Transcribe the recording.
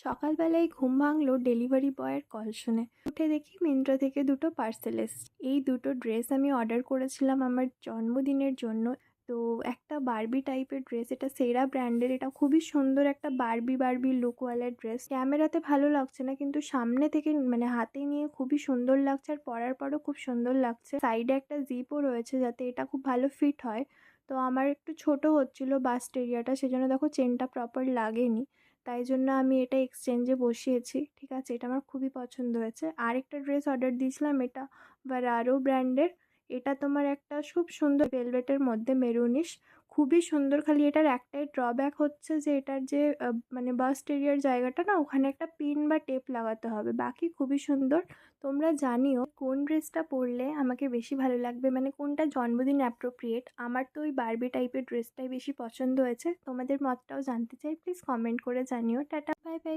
সকালবেলায় ঘুম ভাঙলো ডেলিভারি বয়ের কল শুনে। উঠে দেখি মিন্ত্রা থেকে দুটো পার্সেল এসছে। এই দুটো ড্রেস আমি অর্ডার করেছিলাম আমার জন্মদিনের জন্য। তো একটা বারবি টাইপের ড্রেস, এটা সেরা ব্র্যান্ডের। এটা খুবই সুন্দর একটা বারবি বারবি লুকওয়ালা ড্রেস। ক্যামেরাতে ভালো লাগছে না, কিন্তু সামনে থেকে মানে হাতে নিয়ে খুবই সুন্দর লাগছে, আর পরার পরও খুব সুন্দর লাগছে। সাইডে একটা জিপও রয়েছে যাতে এটা খুব ভালো ফিট হয়। তো আমার একটু ছোট হচ্ছিল বাস্ট এরিয়াটা, সেজন্য দেখো চেনটা প্রপার লাগেনি। তাই জন্য আমি এটা এক্সচেঞ্জে বসিয়েছি। ঠিক আছে, এটা আমার খুবই পছন্দ হয়েছে। আরেকটা ড্রেস অর্ডার দিয়েছিলাম, এটা ভারারো ব্র্যান্ডের। এটা তোমার একটা খুব সুন্দর ভেলভেটের মধ্যে মেরুনিশ, খুবই সুন্দর। খালি এটার একটাই ড্রব্যাক হচ্ছে যে এটার যে মানে বাস্ট এরিয়ার জায়গাটা না, ওখানে একটা পিন বা টেপ লাগাতে হবে। বাকি খুবই সুন্দর। তোমরা জানিও কোন ড্রেসটা পরলে আমাকে বেশি ভালো লাগবে, মানে কোনটা জন্মদিন অ্যাপ্রোপ্রিয়েট। আমার তো ওই বারবি টাইপের ড্রেসটাই বেশি পছন্দ হয়েছে। তোমাদের মতটাও জানতে চাই, প্লিজ কমেন্ট করে জানিও। Tata, bye bye.